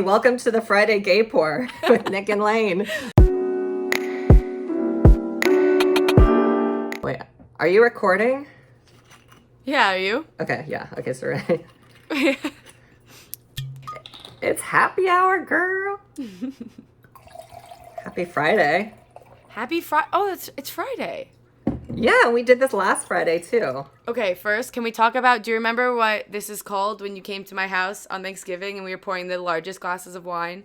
Welcome to the Friday Gay Pour with Nick and Layne. Wait, are you recording? Yeah, are you? Okay, yeah. Okay, so right. It's happy hour, girl. Happy Friday. Happy Friday. Oh, it's Friday. Yeah, we did this last Friday too. Okay, first, can we talk about, do you remember what this is called when you came to my house on Thanksgiving and we were pouring the largest glasses of wine?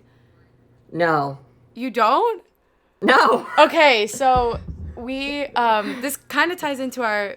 No. You don't? No. Okay, so we, this kind of ties into our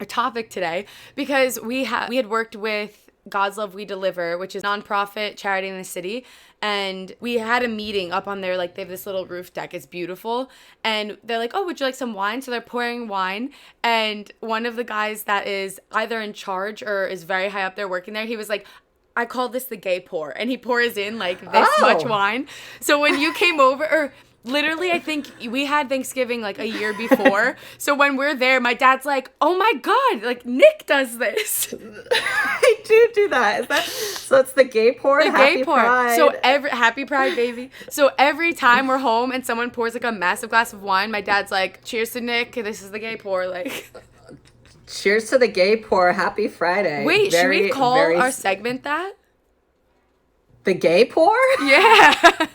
topic today because we had worked with God's Love We Deliver, which is a nonprofit charity in the city, and we had a meeting up on there. Like, they have this little roof deck, it's beautiful, and they're like, oh, would you like some wine? So they're pouring wine, and one of the guys that is either in charge or is very high up there working there, he was like, I call this the gay pour, and he pours in like this much wine. So when you came over, or literally, I think we had Thanksgiving like a year before. So when we're there, my dad's like, oh my God, like Nick does this. I do that. Is that so? It's the gay pour. The happy gay pour. Pride. So happy Pride, baby. So every time we're home and someone pours like a massive glass of wine, my dad's like, cheers to Nick. This is the gay pour. Like, cheers to the gay pour. Happy Friday. Wait, should we call our segment that? The gay pour? Yeah.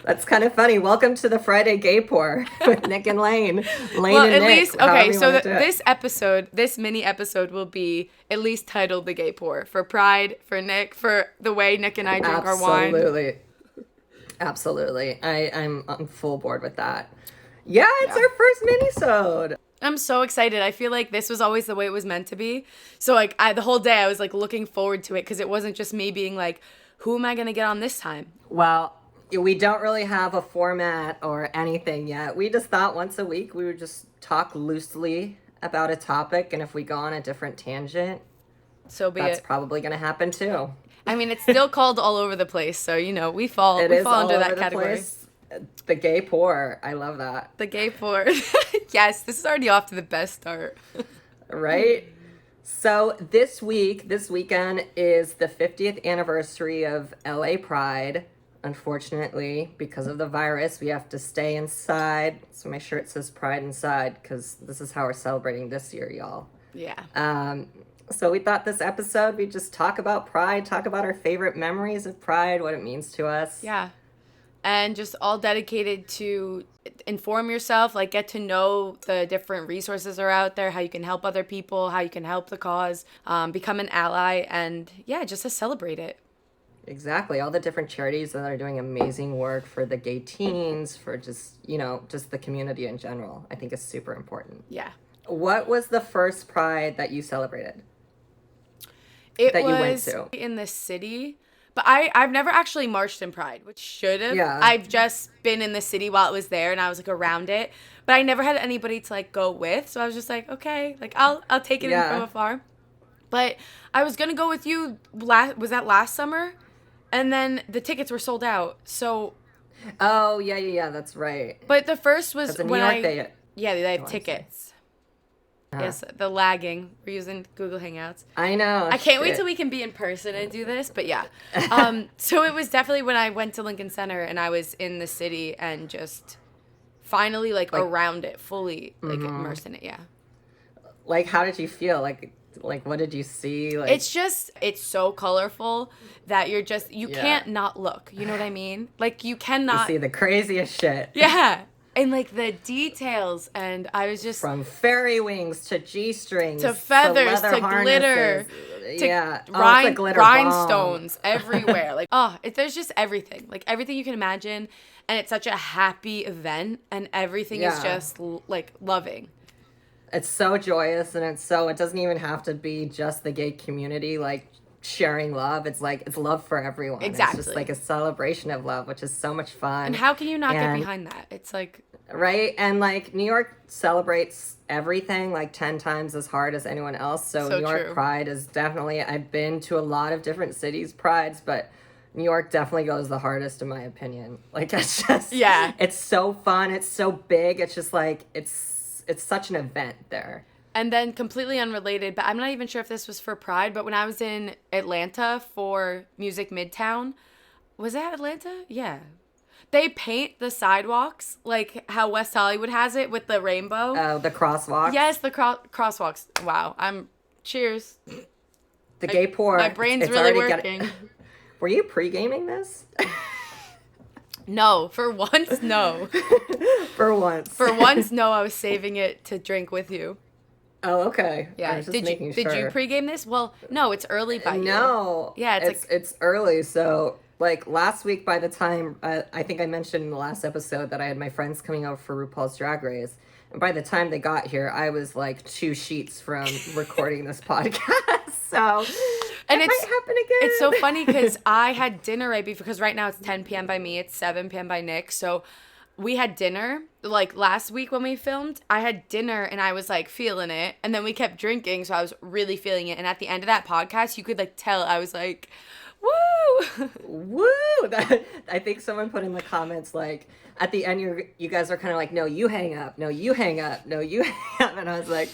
That's kind of funny. Welcome to the Friday Gay Pour with Nick and Layne. Well, at least, okay, so this mini episode will be at least titled The Gay Pour for Pride, for Nick, for the way Nick and I drink our wine. Absolutely. I'm on full board with that. Yeah, it's our first mini-sode. I'm so excited. I feel like this was always the way it was meant to be. So, like, the whole day I was, like, looking forward to it because it wasn't just me being like, who am I going to get on this time? Well, we don't really have a format or anything yet. We just thought once a week we would just talk loosely about a topic, and if we go on a different tangent, that's probably going to happen too. I mean, it's still called all over the place, so we fall under that category. The gay pour. I love that. The gay pour. Yes, this is already off to the best start. Right? So this weekend is the 50th anniversary of LA Pride. Unfortunately, because of the virus, we have to stay inside. So my shirt says Pride inside because this is how we're celebrating this year, y'all. Yeah. So we thought this episode we'd just talk about Pride, talk about our favorite memories of Pride, what it means to us. Yeah. And just all dedicated to inform yourself, like get to know the different resources are out there, how you can help other people, how you can help the cause, become an ally, and yeah, just to celebrate it. Exactly. All the different charities that are doing amazing work for the gay teens, for just the community in general, I think is super important. Yeah. What was the first Pride that you celebrated? You went to? In the city, but I've never actually marched in Pride, which should have. Yeah. I've just been in the city while it was there and I was like around it, but I never had anybody to like go with. So I was just like, okay, like I'll take it in from afar. But I was going to go with you was that last summer? And then the tickets were sold out. So. Oh, yeah, that's right. But the first was when they have Oh, tickets. Yes, the lagging. We're using Google Hangouts. I know. I can't wait till we can be in person and do this, but yeah. So it was definitely when I went to Lincoln Center and I was in the city and just finally like around it, fully like immersed in it, yeah. Like, how did you feel? Like what did you see? Like, it's so colorful that you can't not look. You know what I mean? Like, you cannot. You see the craziest shit. Yeah. And, like, the details, and I was just... From fairy wings to G-strings to feathers to glitter to rhinestones everywhere. Like, there's just everything. Like, everything you can imagine, and it's such a happy event, and everything is just, like, loving. It's so joyous, and it doesn't even have to be just the gay community, like, sharing love. It's like, it's love for everyone. Exactly. It's just like a celebration of love, which is so much fun. And how can you not get behind that? It's like... Right? And like New York celebrates everything like 10 times as hard as anyone else. So New York Pride is definitely, I've been to a lot of different cities' prides, but New York definitely goes the hardest in my opinion. Like, it's just, it's so fun. It's so big. It's just like, it's such an event there. And then completely unrelated, but I'm not even sure if this was for Pride, but when I was in Atlanta for Music Midtown, was that Atlanta? Yeah. They paint the sidewalks like how West Hollywood has it with the rainbow. Oh, the crosswalks. Yes, the crosswalks. Wow. Cheers. The gay poor. My brain's it's really already working. Were you pre-gaming this? No, for once, no. For once. For once, no, I was saving it to drink with you. Oh, okay. Yeah. I was just making did you pregame this? Well, no, it's early by you. No. Yeah, it's early. So, like, last week, by the time, I think I mentioned in the last episode that I had my friends coming over for RuPaul's Drag Race. And by the time they got here, I was like 2 sheets from recording this podcast. So, and it might happen again. It's so funny because I had dinner right before, because right now it's 10 p.m. by me, it's 7 p.m. by Nick. So we had dinner like last week when we filmed. I had dinner and I was like feeling it, and then we kept drinking, so I was really feeling it. And at the end of that podcast, you could like tell I was like, woo, woo. I think someone put in the comments like at the end you guys are kind of like, no, you hang up, no, you hang up, no, you hang up, and I was like,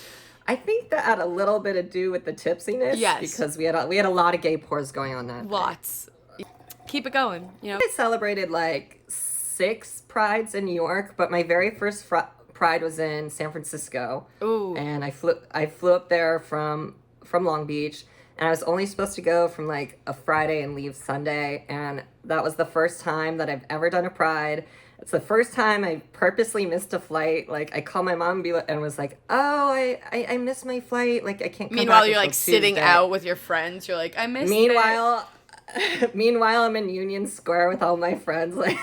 I think that had a little bit to do with the tipsiness. Yes. Because we had a lot of gay pours going on that Lots. Day. Keep it going, you know. I celebrated like 6 prides in New York, but my very first pride was in San Francisco. Ooh. And I flew up there from Long Beach, and I was only supposed to go from like a Friday and leave Sunday, and that was the first time that I've ever done a pride. It's the first time I purposely missed a flight. Like, I called my mom and was like, oh, I missed my flight. Like, I can't come Meanwhile, back you're until like sitting Tuesday. out with your friends. You're like, I missed it. Meanwhile, I'm in Union Square with all my friends, like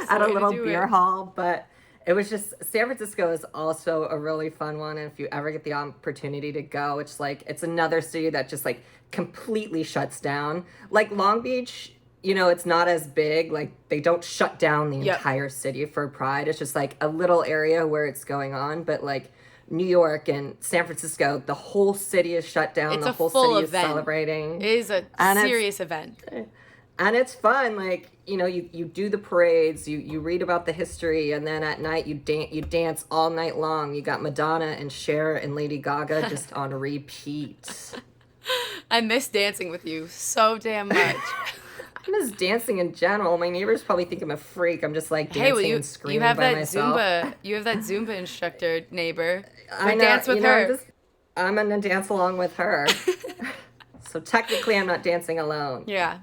at a little beer hall. But it was just, San Francisco is also a really fun one. And if you ever get the opportunity to go, it's another city that just like completely shuts down. Like Long Beach, it's not as big. Like, they don't shut down the entire city for Pride. It's just like a little area where it's going on. But like New York and San Francisco, the whole city is shut down. It's the a whole full city event. is celebrating. It is a serious event. And it's fun. Like, you do the parades, you read about the history, and then at night you dance all night long. You got Madonna and Cher and Lady Gaga just on repeat. I miss dancing with you so damn much. I miss dancing in general. My neighbors probably think I'm a freak. I'm just like dancing and screaming by myself. You have that Zumba instructor neighbor. I know, dance with her. I'm gonna dance along with her. So technically, I'm not dancing alone. Yeah.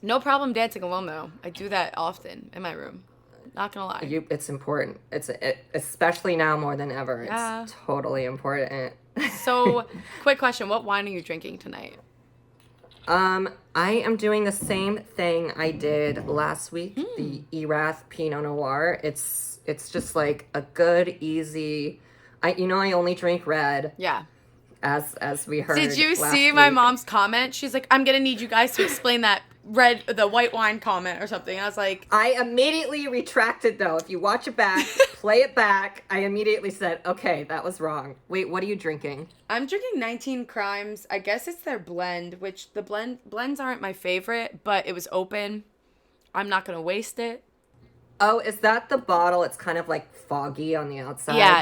No problem dancing alone though. I do that often in my room. Not gonna lie. It's important. Especially now more than ever. Yeah. It's totally important. So, quick question: what wine are you drinking tonight? I am doing the same thing I did last week, the Erath Pinot Noir. It's just like a good, easy. I only drink red. Yeah. As we heard. Did you last see week. my mom's comment? She's like, "I'm gonna need you guys to explain that the white wine comment or something." I was like, I immediately retracted though. If you watch it back, play it back, I immediately said, okay, that was wrong. Wait, what are you drinking? I'm drinking 19 Crimes. I guess it's their blend, which the blends aren't my favorite, but it was open. I'm not going to waste it. Oh, is that the bottle? It's kind of like foggy on the outside. Yeah.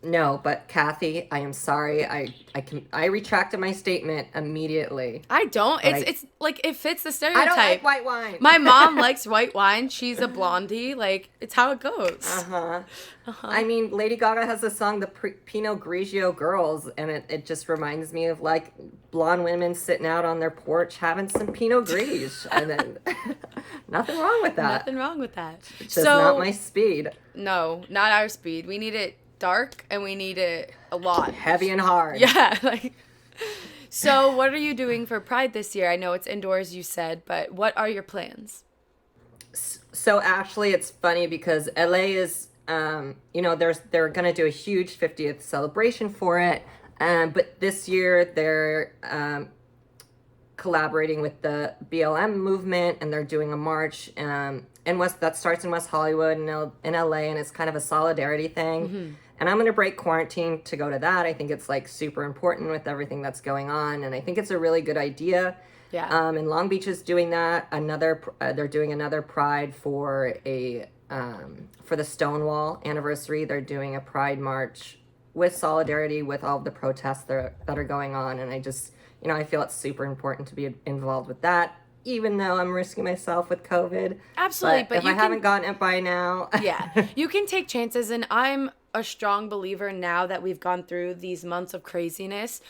No, but Kathy, I am sorry. I retracted my statement immediately. I don't. It's like it fits the stereotype. I don't like white wine. My mom likes white wine. She's a blondie. Like, it's how it goes. I mean, Lady Gaga has a song, the Pinot Grigio Girls, and it just reminds me of like blonde women sitting out on their porch having some Pinot Grigio, and then nothing wrong with that. Nothing wrong with that. It's just not my speed. No, not our speed. We need it dark, and we need it a lot. Heavy and hard. Yeah, like. So, what are you doing for Pride this year? I know it's indoors, you said, but what are your plans? So actually, it's funny because LA is, they're gonna do a huge 50th celebration for it, but this year they're collaborating with the BLM movement, and they're doing a march that starts in West Hollywood in LA, and it's kind of a solidarity thing. Mm-hmm. And I'm going to break quarantine to go to that. I think it's like super important with everything that's going on, and I think it's a really good idea. Yeah. And Long Beach is doing that. They're doing another Pride for the Stonewall anniversary. They're doing a Pride march with solidarity with all of the protests that are going on. And I just, I feel it's super important to be involved with that, even though I'm risking myself with COVID. Absolutely, but if I haven't gotten it by now. Yeah, you can take chances, and I'm a strong believer now that we've gone through these months of craziness.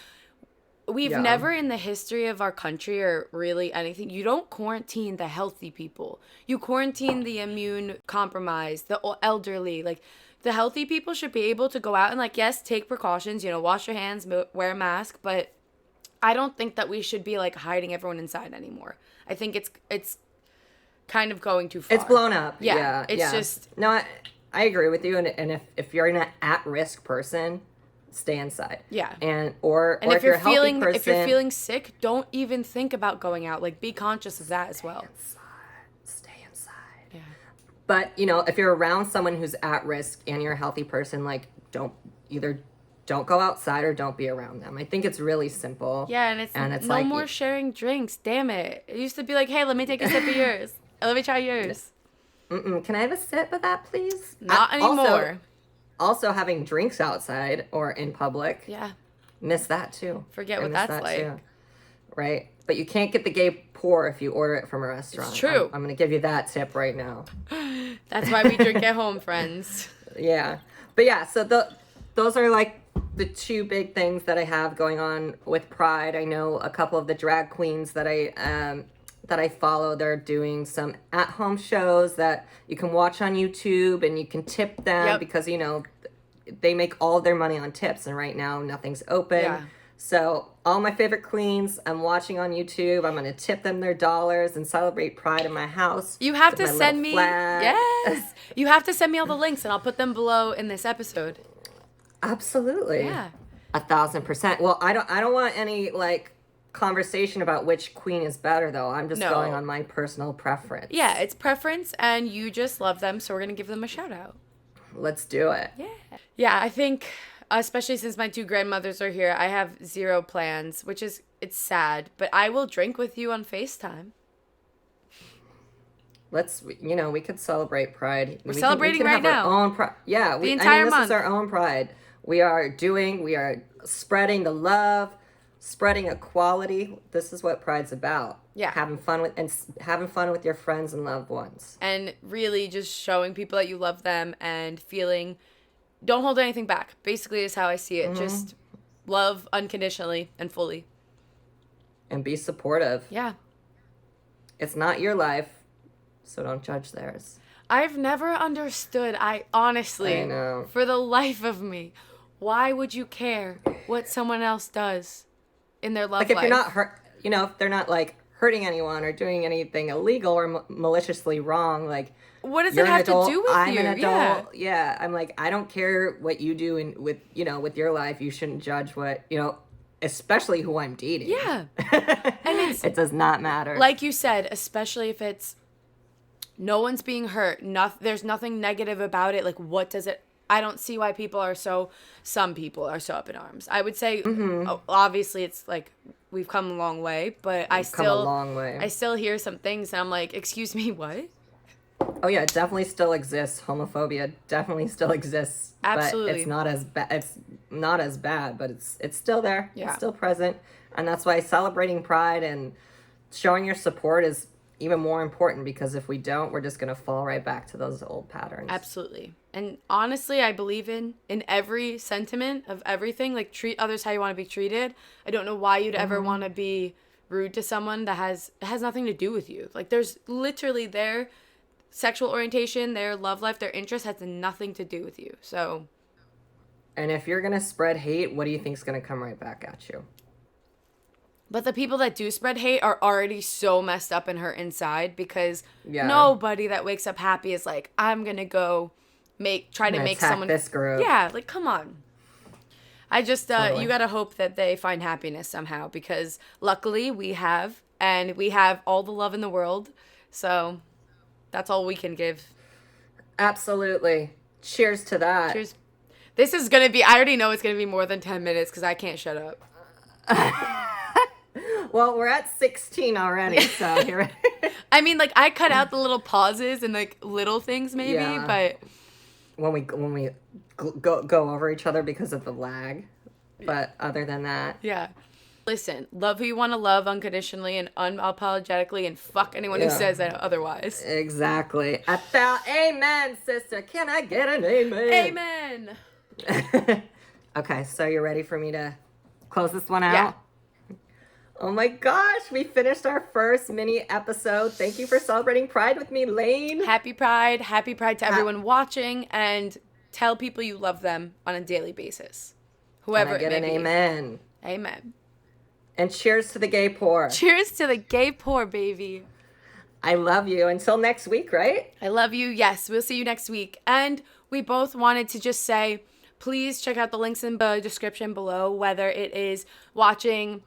We've never in the history of our country or really anything, you don't quarantine the healthy people. You quarantine the immune compromised, the elderly. Like, the healthy people should be able to go out and, like, yes, take precautions, wash your hands, wear a mask, but I don't think that we should be, like, hiding everyone inside anymore. I think it's kind of going too far. It's blown up. Yeah. It's just... No, I agree with you. And if you're an at-risk person, stay inside. Yeah. Or if you're a healthy person, if you're feeling sick, don't even think about going out. Like, be conscious of that as well. Stay inside. Yeah. But, if you're around someone who's at risk and you're a healthy person, like, don't go outside or don't be around them. I think it's really simple. Yeah, and it's no more sharing drinks. Damn it. It used to be like, hey, let me take a sip of yours. Let me try yours. Can I have a sip of that, please? Not anymore. Also, having drinks outside or in public. Yeah. Miss that, too. Forget what that's like. Too. Right? But you can't get the gay pour if you order it from a restaurant. It's true. I'm going to give you that tip right now. That's why we drink at home, friends. Yeah. But yeah, so those are like the two big things that I have going on with Pride. I know a couple of the drag queens that I follow. They're doing some at-home shows that you can watch on YouTube, and you can tip them because they make all their money on tips, and right now nothing's open. Yeah. So all my favorite queens I'm watching on YouTube. I'm going to tip them their dollars and celebrate Pride in my house. You have to send me yes. You have to send me all the links, and I'll put them below in this episode. Absolutely. Yeah. 1,000%. Well, I don't want any conversation about which queen is better, though. I'm just going on my personal preference. Yeah, it's preference, and you just love them, so we're gonna give them a shout out. Let's do it. Yeah, I think, especially since my two grandmothers are here, I have zero plans, it's sad, but I will drink with you on FaceTime. We could celebrate Pride. We're celebrating right now. Our own the entire month. This is our own Pride. We are spreading the love, spreading equality. This is what Pride's about. Yeah. Having fun with your friends and loved ones. And really just showing people that you love them and don't hold anything back. Basically is how I see it. Mm-hmm. Just love unconditionally and fully. And be supportive. Yeah. It's not your life, so don't judge theirs. I've never understood, I know. For the life of me, why would you care what someone else does in their love life? If you're not if they're not hurting anyone or doing anything illegal or maliciously wrong, what does it have to do with I'm you? an adult. Yeah, I'm I don't care what you do with your life. You shouldn't judge what especially who I'm dating. Yeah, and it does not matter. Like you said, especially if it's no one's being hurt. There's nothing negative about it. What does it? I don't see why some people are so up in arms. I would say, obviously, it's we've come a long way, but I still hear some things, and I'm like, excuse me, what? Oh yeah, it definitely still exists. Homophobia definitely still exists. Absolutely, but it's not as bad. It's not as bad, but it's still there. Yeah. It's still present, and that's why celebrating Pride and showing your support is even more important, because if we don't, we're just going to fall right back to those old patterns. Absolutely. And honestly, I believe in every sentiment of everything. Treat others how you want to be treated. I don't know why you'd ever want to be rude to someone that has nothing to do with you. There's literally their sexual orientation, their love life, their interest has nothing to do with you. So. And if you're going to spread hate, what do you think is going to come right back at you? But the people that do spread hate are already so messed up and hurt inside, because nobody that wakes up happy is I'm going to go try to make someone. This group. Yeah, come on. I just, you got to hope that they find happiness somehow, because luckily we have all the love in the world. So that's all we can give. Absolutely. Cheers to that. Cheers. This is going to be, I already know it's going to be more than 10 minutes because I can't shut up. Well, we're at 16 already, so here. I mean, I cut out the little pauses and little things maybe, but when we go over each other because of the lag. But other than that, Yeah. Listen, love who you want to love unconditionally and unapologetically, and fuck anyone who Yeah. says that otherwise. Exactly. Amen, sister. Can I get an amen? Amen. Okay, so you're ready for me to close this one out? Yeah. Oh my gosh, we finished our first mini episode. Thank you for celebrating Pride with me, Layne. Happy Pride. Happy Pride to everyone watching, and tell people you love them on a daily basis. Whoever Can I get it an may be. amen? Amen. And cheers to the gay poor. Cheers to the gay poor, baby. I love you. Until next week, right? I love you. Yes, we'll see you next week. And we both wanted to just say, please check out the links in the description below, whether it is watching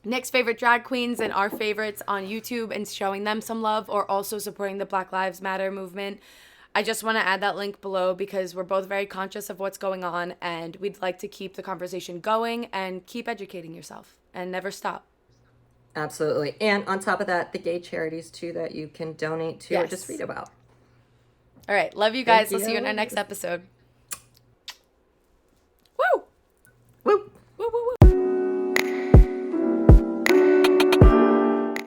Nick's favorite drag queens and our favorites on YouTube and showing them some love, or also supporting the Black Lives Matter movement. I just want to add that link below because we're both very conscious of what's going on, and we'd like to keep the conversation going and keep educating yourself and never stop. Absolutely. And on top of that, the gay charities too that you can donate to or Yes. just read about. All right. Love you guys. Thank I'll see you in our you. next episode.